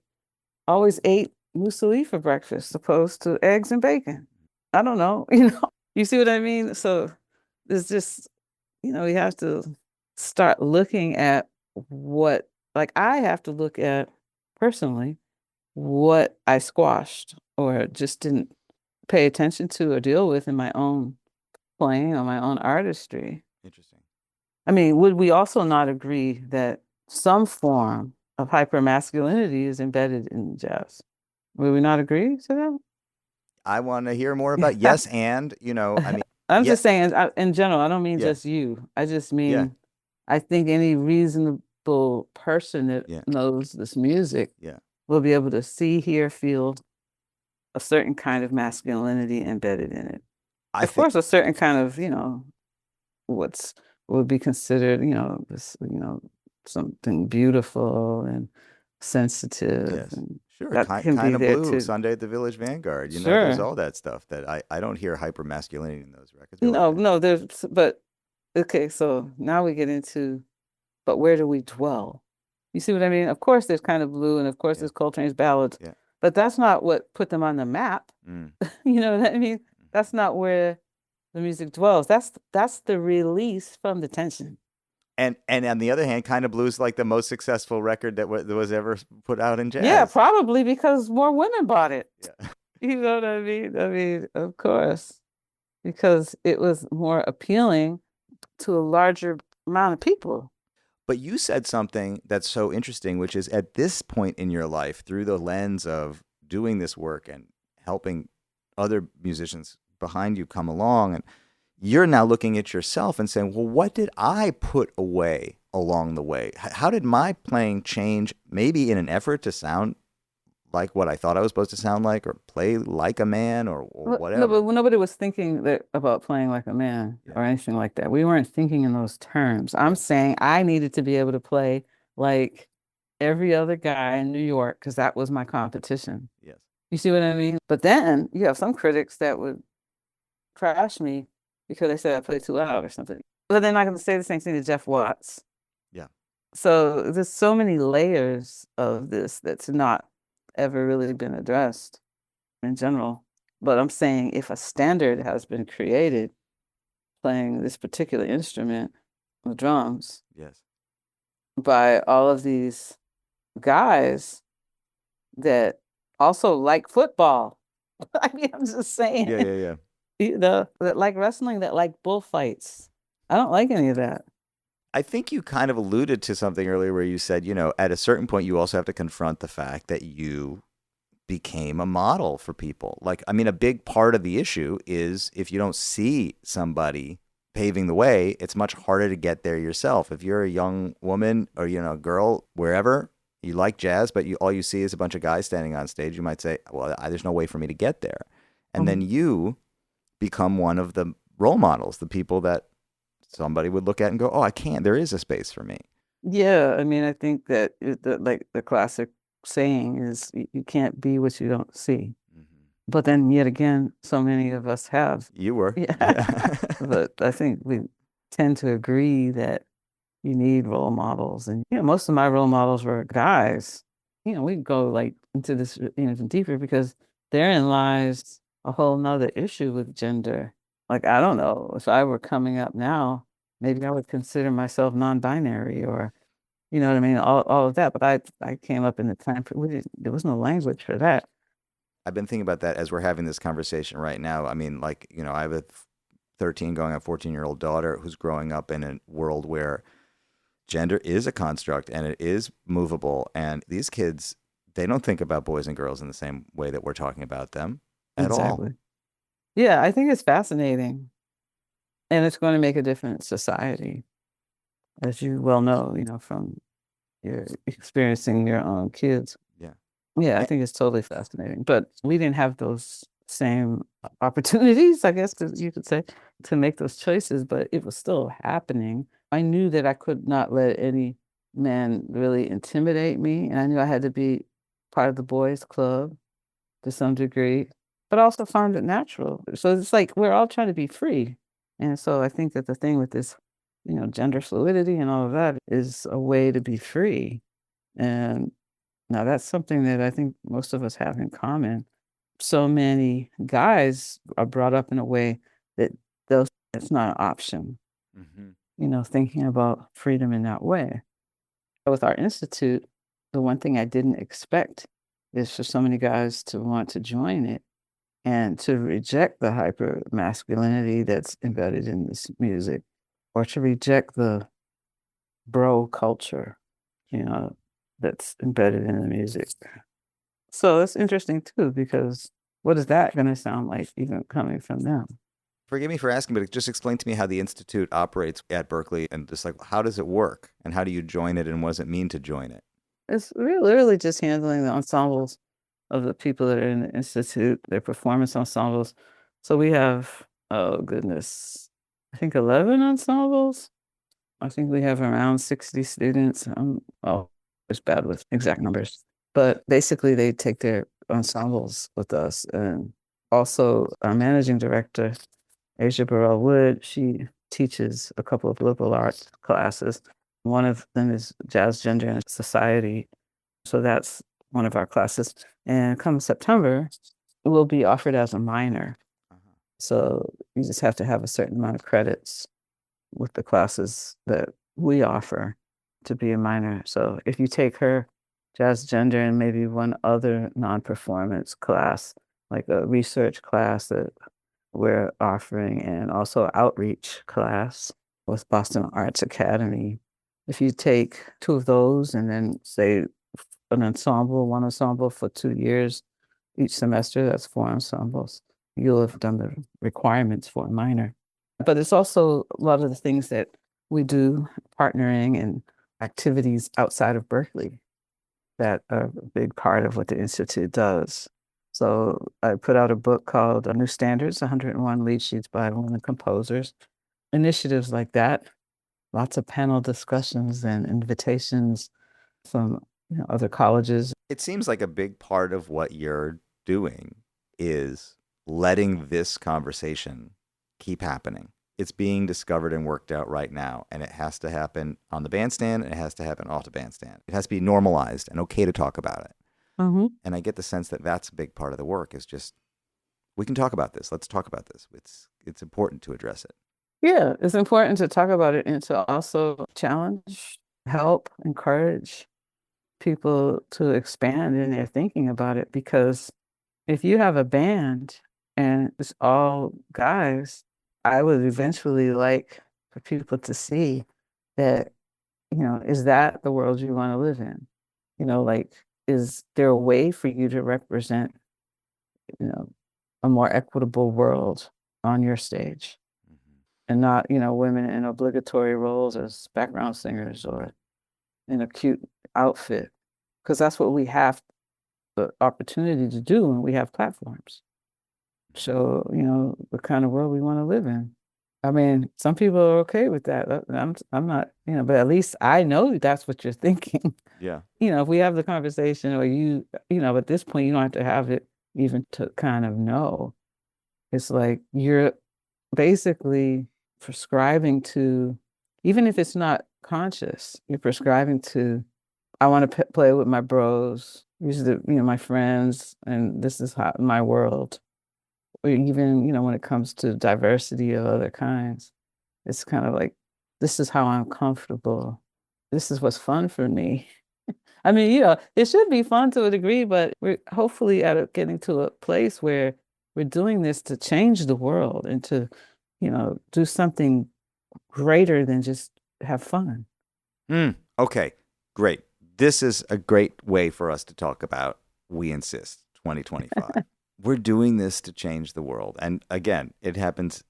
always ate muesli for breakfast opposed to eggs and bacon. I don't know, you see what I mean? So there's just, we have to start looking at what, like I have to look at personally what I squashed or just didn't pay attention to or deal with in my own playing or my own artistry. Interesting. I mean, would we also not agree that some form of hypermasculinity is embedded in jazz? Would we not agree to that? I want to hear more about yes, and I mean, I'm yeah, just saying, in general, I don't mean yeah, just you. I just yeah, mean, I think any reasonable person that yeah, knows this music yeah. will be able to see, hear, feel a certain kind of masculinity embedded in it. I Of think course, a certain kind of, what's would be considered, this, something beautiful and sensitive, yes, and sure. that can be Kind of there blue. too. Sunday at the Village Vanguard. There's Sure. all that stuff that I don't hear hyper masculinity in those records. Go No, ahead. no, but okay, so now we get into, but where do we dwell? You see what I mean? Of course, there's kind of blue, and of course, Yeah, there's Coltrane's ballads, yeah. but that's not what put them on the map. Mm. You know what I mean? That's not where the music dwells. That's the release from the tension. And on the other hand, kind of blues like the most successful record that was ever put out in Yeah, jazz. probably because more women bought it. Yeah. You know what I mean? I mean, of course, because it was more appealing to a larger amount of people. But you said something that's so interesting, which is at this point in your life, through the lens of doing this work and helping other musicians behind you come along, and you're now looking at yourself and saying, well, what did I put away along the way? How did my playing change, maybe in an effort to sound like what I thought I was supposed to sound like or play like a man or No, whatever? but nobody was thinking about playing like a man Yeah. or anything like that. We weren't thinking in those terms. I'm Yeah. saying I needed to be able to play like every other guy in New York because that was my competition. Yes. You see what I mean? But then you have some critics that would trash me because they said I played too loud or something. But they're not going to say the same thing to Jeff Watts. Yeah. So there's so many layers of this that's not ever really been addressed in general. But I'm saying if a standard has been created playing this particular instrument, the drums, Yes. by all of these guys that also like football. I mean, I'm just saying, Yeah. Yeah. Yeah. that like wrestling, that like bullfights. I don't like any of that. I think you kind of alluded to something earlier where you said, at a certain point, you also have to confront the fact that you became a model for people. Like, I mean, a big part of the issue is if you don't see somebody paving the way, it's much harder to get there yourself. If you're a young woman or, a girl, wherever, you like jazz, but all you see is a bunch of guys standing on stage, you might say, well, there's no way for me to get there. And then you become one of the role models, the people that somebody would look at and go, oh, I can't. There is a space for me. Yeah, I mean, I think that like the classic saying is you can't be what you don't see. Mm-hmm. But then yet again, so many of us have. You were. Yeah. Yeah. But I think we tend to agree that you need role models. And most of my role models were guys. We go like into this even deeper because therein lies a whole nother issue with gender. Like, I don't know, if I were coming up now, maybe I would consider myself non-binary or, you know what I mean, all of that. But I came up in the time, there was no language for that. I've been thinking about that as we're having this conversation right now. I mean, like, I have a 13 going on 14-year-old daughter who's growing up in a world where gender is a construct and it is movable. And these kids, they don't think about boys and girls in the same way that we're talking about them at all. Yeah, I think it's fascinating. And it's going to make a different society, as you well know, from your experiencing your own kids. Yeah. Yeah, I think it's totally fascinating. But we didn't have those same opportunities, I guess you could say, to make those choices, but it was still happening. I knew that I could not let any man really intimidate me, and I knew I had to be part of the boys' club to some degree, but I also found it natural. So it's like we're all trying to be free. And so I think that the thing with this, gender fluidity and all of that is a way to be free. And now that's something that I think most of us have in common. So many guys are brought up in a way that those it's not an option, Hmm. thinking about freedom in that way. With our institute, the one thing I didn't expect is for so many guys to want to join it and to reject the hyper masculinity that's embedded in this music or to reject the bro culture, you know, that's embedded in the music. So it's interesting too, because what is that going to sound like even coming from them? Forgive me for asking, but just explain to me how the Institute operates at Berklee and just like how does it work and how do you join it and what does it mean to join it? It's really just handling the ensembles of the people that are in the institute, their performance ensembles. So we have, oh goodness, I think 11 ensembles. I think we have around 60 students. It's bad with exact numbers, but basically they take their ensembles with us. And also our managing director, Asia Burrell Wood, she teaches a couple of liberal arts classes. One of them is Jazz, Gender, and Society. So that's one of our classes. And come September, it will be offered as a minor. Uh-huh. So you just have to have a certain amount of credits with the classes that we offer to be a minor. So if you take her jazz, gender, and maybe one other non-performance class, like a research class that we're offering, and also outreach class with Boston Arts Academy. If you take two of those and then say one ensemble for 2 years each semester, that's 4 ensembles. You'll have done the requirements for a minor. But it's also a lot of the things that we do, partnering and activities outside of Berklee that are a big part of what the Institute does. So I put out a book called New Standards, 101 Lead Sheets by Women Composers. Initiatives like that, lots of panel discussions and invitations from other colleges. It seems like a big part of what you're doing is letting this conversation keep happening. It's being discovered and worked out right now, and it has to happen on the bandstand, and it has to happen off the bandstand. It has to be normalized and okay to talk about it. Mm-hmm. And I get the sense that that's a big part of the work is just, we can talk about this. Let's talk about this. It's important to address it. Yeah, it's important to talk about it and to also challenge, help, encourage people to expand in their thinking about it. Because if you have a band and it's all guys, I would eventually like for people to see that, is that the world you want to live in? Like, is there a way for you to represent, a more equitable world on your stage? And not, women in obligatory roles as background singers or in a cute outfit, because that's what we have the opportunity to do when we have platforms. So, the kind of world we want to live in. I mean, some people are okay with that. I'm not, but at least I know that's what you're thinking. Yeah. If we have the conversation or at this point, you don't have to have it even to kind of know. It's like you're basically prescribing to, even if it's not conscious, you're prescribing to, I want to play with my bros, these are my friends, and this is how my world. Or even, when it comes to diversity of other kinds, it's kind of like, this is how I'm comfortable. This is what's fun for me. I mean, it should be fun to a degree, but we're hopefully getting to a place where we're doing this to change the world and to, do something greater than just have fun. Okay, great. This is a great way for us to talk about We Insist 2025. We're doing this to change the world. And again, it happens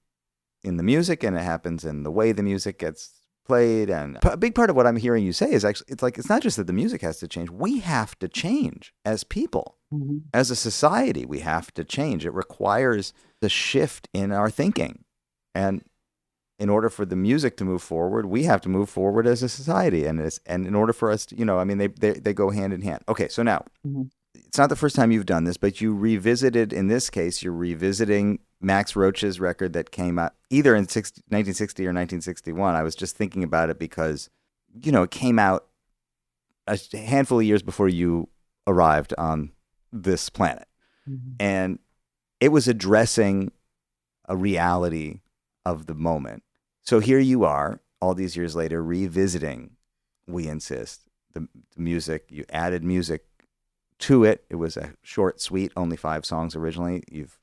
in the music and it happens in the way the music gets played. And a big part of what I'm hearing you say is actually, it's not just that the music has to change. We have to change as people. Mm-hmm. As a society, we have to change. It requires the shift in our thinking. And in order for the music to move forward, we have to move forward as a society. And in order for us to, they go hand in hand. Okay, so now, Mm-hmm. it's not the first time you've done this, but you revisited, in this case, you're revisiting Max Roach's record that came out either in 1960 or 1961. I was just thinking about it because, it came out a handful of years before you arrived on this planet. Mm-hmm. And it was addressing a reality of the moment. So here you are, all these years later, revisiting We Insist, the music. You added music to it. It was a short, sweet, only 5 songs originally. You've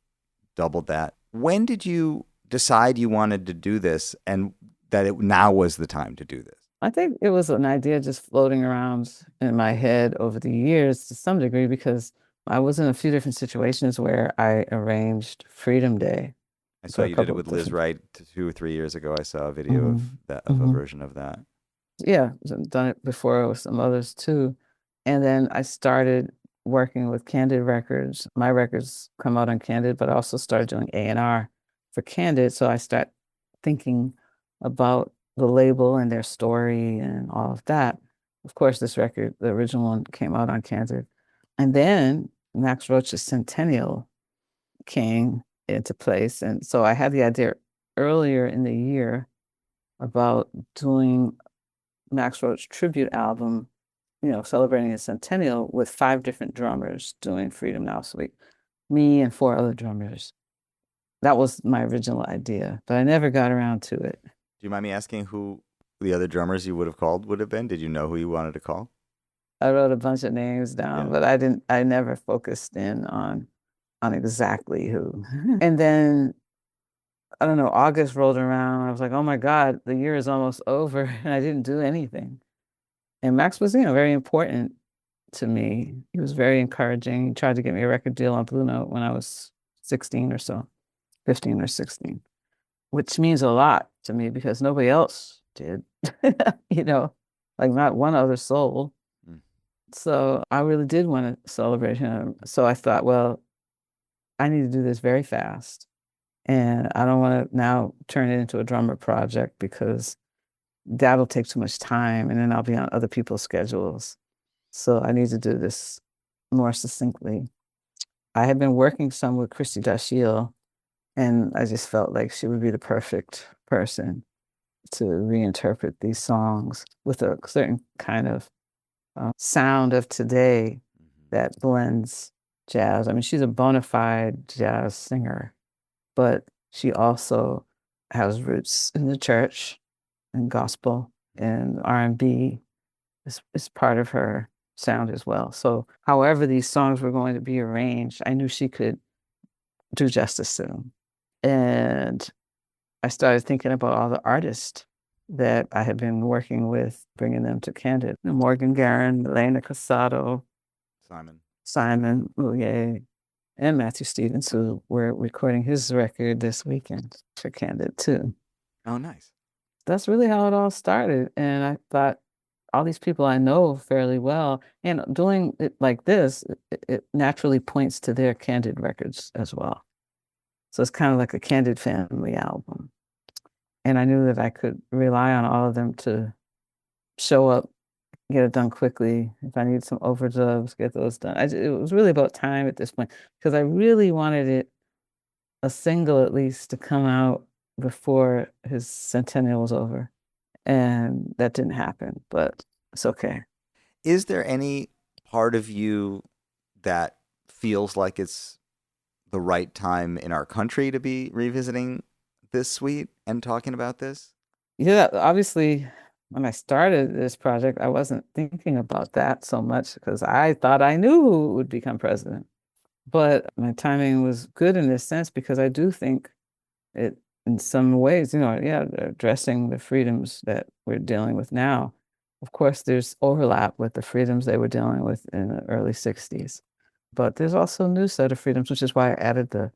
doubled that. When did you decide you wanted to do this and that it now was the time to do this? I think it was an idea just floating around in my head over the years to some degree because I was in a few different situations where I arranged Freedom Day. I saw you did it with Liz Wright 2 or 3 years ago. I saw a video of that, of a version of that. Yeah, I've done it before with some others too. And then I started working with Candid Records. My records come out on Candid, but I also started doing A&R for Candid. So I start thinking about the label and their story and all of that. Of course, this record, the original one, came out on Candid. And then Max Roach's Centennial came into place. And so I had the idea earlier in the year about doing Max Roach tribute album, celebrating his centennial with 5 different drummers doing Freedom Now Suite, me and 4 other drummers. That was my original idea, but I never got around to it. Do you mind me asking who the other drummers you would have called would have been? Did you know who you wanted to call? I wrote a bunch of names down, but I never focused in on exactly who. And then, I don't know, August rolled around. I was like, oh my God, the year is almost over and I didn't do anything. And Max was, very important to me. He was very encouraging. He tried to get me a record deal on Blue Note when I was 16 or so, 15 or 16, which means a lot to me because nobody else did, like not one other soul. So I really did want to celebrate him. So I thought, well, I need to do this very fast. And I don't want to now turn it into a drummer project because that'll take too much time and then I'll be on other people's schedules. So I need to do this more succinctly. I had been working some with Christy Dashiell, and I just felt like she would be the perfect person to reinterpret these songs with a certain kind of sound of today that blends jazz. I mean, she's a bona fide jazz singer, but she also has roots in the church and gospel and R&B is part of her sound as well. So however these songs were going to be arranged, I knew she could do justice to them. And I started thinking about all the artists that I had been working with, bringing them to Candid. Morgan Guerin, Elena Casado, Simon Moulier, and Matthew Stevens, who were recording his record this weekend for Candid too. Oh, nice. That's really how it all started. And I thought, all these people I know fairly well, and doing it like this, it naturally points to their Candid records as well. So it's kind of like a Candid family album. And I knew that I could rely on all of them to show up, get it done quickly. If I needed some overdubs, get those done. It was really about time at this point because I really wanted a single at least to come out before his centennial was over. And that didn't happen, but it's okay. Is there any part of you that feels like it's the right time in our country to be revisiting this suite and talking about this? Yeah, obviously, when I started this project, I wasn't thinking about that so much because I thought I knew who would become president. But my timing was good in this sense because I do think it, in some ways, addressing the freedoms that we're dealing with now. Of course, there's overlap with the freedoms they were dealing with in the early 60s. But there's also a new set of freedoms, which is why I added the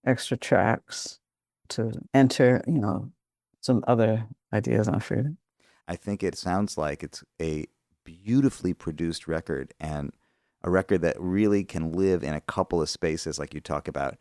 extra tracks to enter, some other ideas on freedom. I think it sounds like it's a beautifully produced record, and a record that really can live in a couple of spaces, like you talk about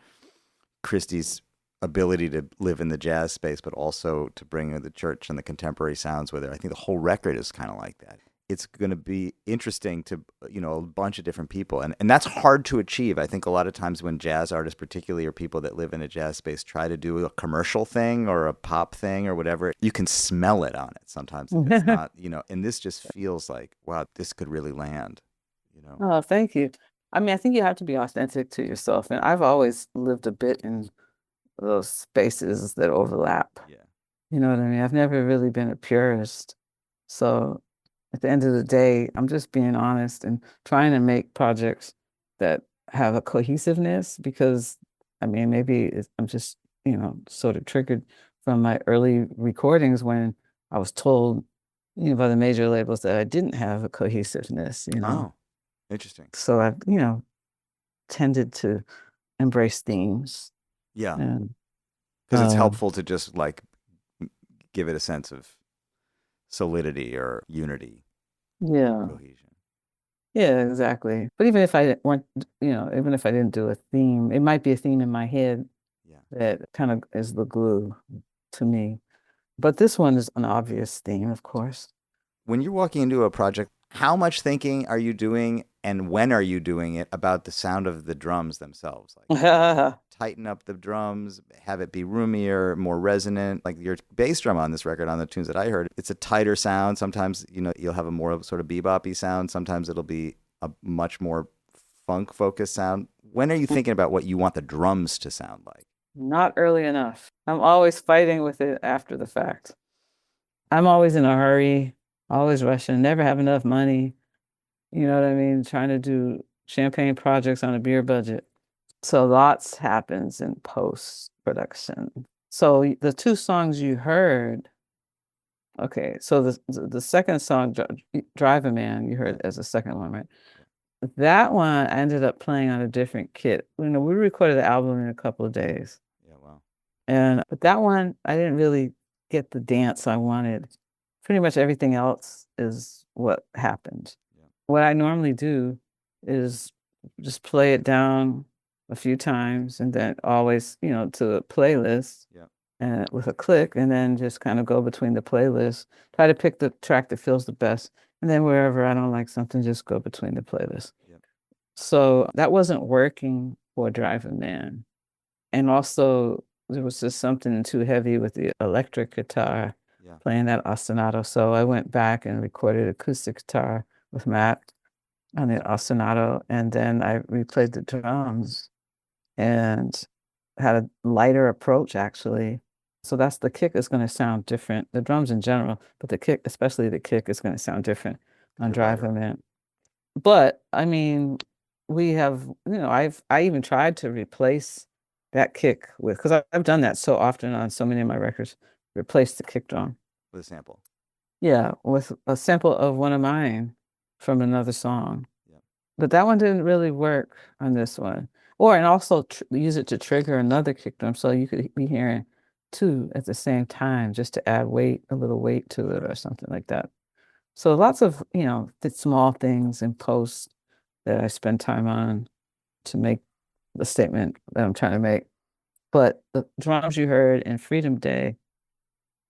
Christie's ability to live in the jazz space, but also to bring the church and the contemporary sounds with it. I think the whole record is kind of like that. It's going to be interesting to, a bunch of different people. And that's hard to achieve. I think a lot of times when jazz artists, particularly, or people that live in a jazz space, try to do a commercial thing or a pop thing or whatever, you can smell it on it sometimes. If it's not, and this just feels like, wow, this could really land, Oh, thank you. I mean, I think you have to be authentic to yourself. And I've always lived a bit in those spaces that overlap. Yeah. You know what I mean? I've never really been a purist. So at the end of the day, I'm just being honest and trying to make projects that have a cohesiveness because, I mean, maybe I'm just, sort of triggered from my early recordings when I was told, by the major labels that I didn't have a cohesiveness, Oh, interesting. So I've, tended to embrace themes. Yeah. And Because it's helpful to just like give it a sense of solidity or unity, yeah. cohesion. Yeah, exactly. But even if I weren't, even if I didn't do a theme, it might be a theme in my head Yeah. that kind of is the glue to me. But this one is an obvious theme, of course. When you're walking into a project, how much thinking are you doing and when are you doing it about the sound of the drums themselves? Like tighten up the drums, have it be roomier, more resonant. Like your bass drum on this record, on the tunes that I heard, it's a tighter sound. Sometimes, you'll have a more sort of bebop-y sound. Sometimes it'll be a much more funk-focused sound. When are you thinking about what you want the drums to sound like? Not early enough. I'm always fighting with it after the fact. I'm always in a hurry, always rushing, never have enough money. You know what I mean? Trying to do champagne projects on a beer budget. So lots happens in post-production. So the two songs you heard, okay, so the second song, Drive a Man, you heard as the second one, right? That one I ended up playing on a different kit. We recorded the album in a couple of days. Yeah, wow. But that one, I didn't really get the dance I wanted. Pretty much everything else is what happened. Yeah. What I normally do is just play it down a few times and then always, to a playlist Yeah. and with a click, and then just kind of go between the playlists, try to pick the track that feels the best. And then wherever I don't like something, just go between the playlists. Yeah. So that wasn't working for Drive a Man. And also, there was just something too heavy with the electric guitar Yeah. playing that ostinato. So I went back and recorded acoustic guitar with Matt on the ostinato, and then I replayed the drums and had a lighter approach actually. So that's the kick is going to sound different. The drums in general, but the kick, especially the kick, is going to sound different on Drive a Man. But I mean, we have, I even tried to replace that kick with, because I've done that so often on so many of my records, replace the kick drum. With a sample. Yeah, with a sample of one of mine from another song. Yeah. But that one didn't really work on this one. And also use it to trigger another kick drum. So you could be hearing two at the same time just to add weight, a little weight to it or something like that. So lots of, the small things in post that I spend time on to make the statement that I'm trying to make. But the drums you heard in Freedom Day,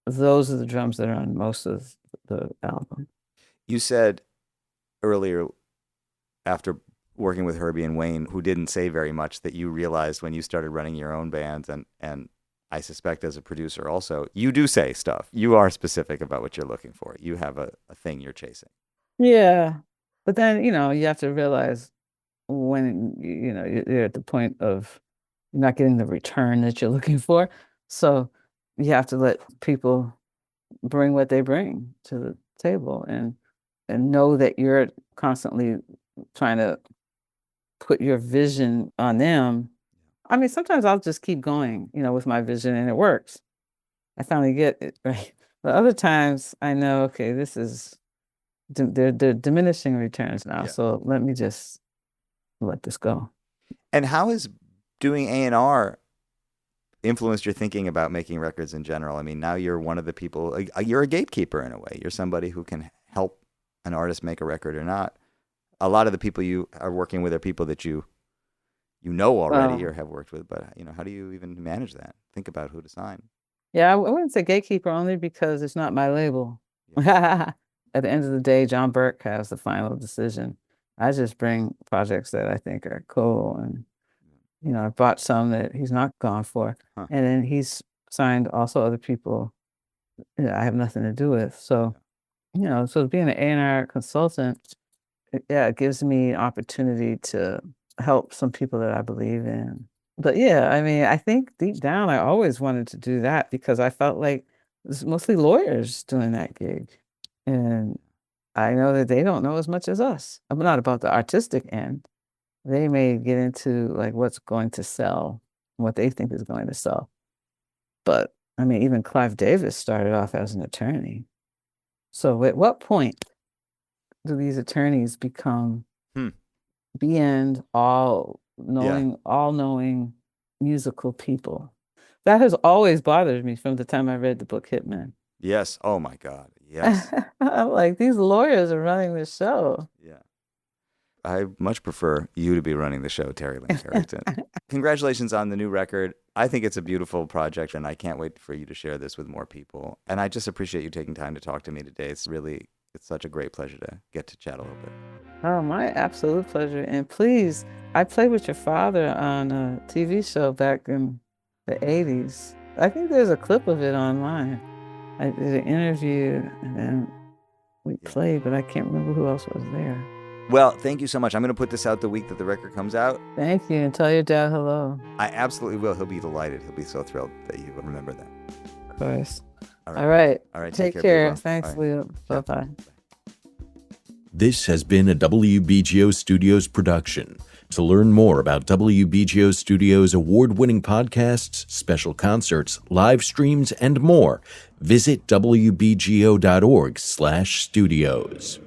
those are the drums that are on most of the album. You said earlier, after working with Herbie and Wayne, who didn't say very much, that you realized when you started running your own bands, and I suspect as a producer also, you do say stuff. You are specific about what you're looking for. You have a thing you're chasing. Yeah. But then, you have to realize when, you're at the point of not getting the return that you're looking for. So you have to let people bring what they bring to the table and know that you're constantly trying to put your vision on them. I mean, sometimes I'll just keep going, with my vision and it works. I finally get it, right? But other times I know, okay, this is, they're diminishing returns now. Yeah. So let me just let this go. And how is doing A&R influenced your thinking about making records in general? I mean, now you're one of the people, you're a gatekeeper in a way. You're somebody who can help an artist make a record or not. A lot of the people you are working with are people that you know already or have worked with, but how do you even manage that? Think about who to sign. Yeah, I wouldn't say gatekeeper only because it's not my label. Yeah. At the end of the day, John Burke has the final decision. I just bring projects that I think are cool, and I bought some that he's not gone for, Huh. and then he's signed also other people I have nothing to do with. So, so being an A&R consultant, it gives me an opportunity to help some people that I believe in. But yeah, I mean, I think deep down, I always wanted to do that because I felt like it's mostly lawyers doing that gig. And I know that they don't know as much as us. I'm not about the artistic end. They may get into like what's going to sell, what they think is going to sell. But I mean, even Clive Davis started off as an attorney. So at what point do these attorneys become beyond all-knowing musical people? That has always bothered me from the time I read the book Hitman. Yes. Oh my God. Yes. I'm like, these lawyers are running this show. Yeah. I much prefer you to be running the show, Terri Lyne Carrington. Congratulations on the new record. I think it's a beautiful project, and I can't wait for you to share this with more people. And I just appreciate you taking time to talk to me today. It's such a great pleasure to get to chat a little bit. Oh, my absolute pleasure. And please, I played with your father on a TV show back in the 80s. I think there's a clip of it online. I did an interview, and then we played, but I can't remember who else was there. Well, thank you so much. I'm going to put this out the week that the record comes out. Thank you, and tell your dad hello. I absolutely will. He'll be delighted. He'll be so thrilled that you remember that. Of course. All right. Take care. Well. Thanks, Leo. Bye-bye. This has been a WBGO Studios production. To learn more about WBGO Studios' award-winning podcasts, special concerts, live streams, and more, visit wbgo.org/studios.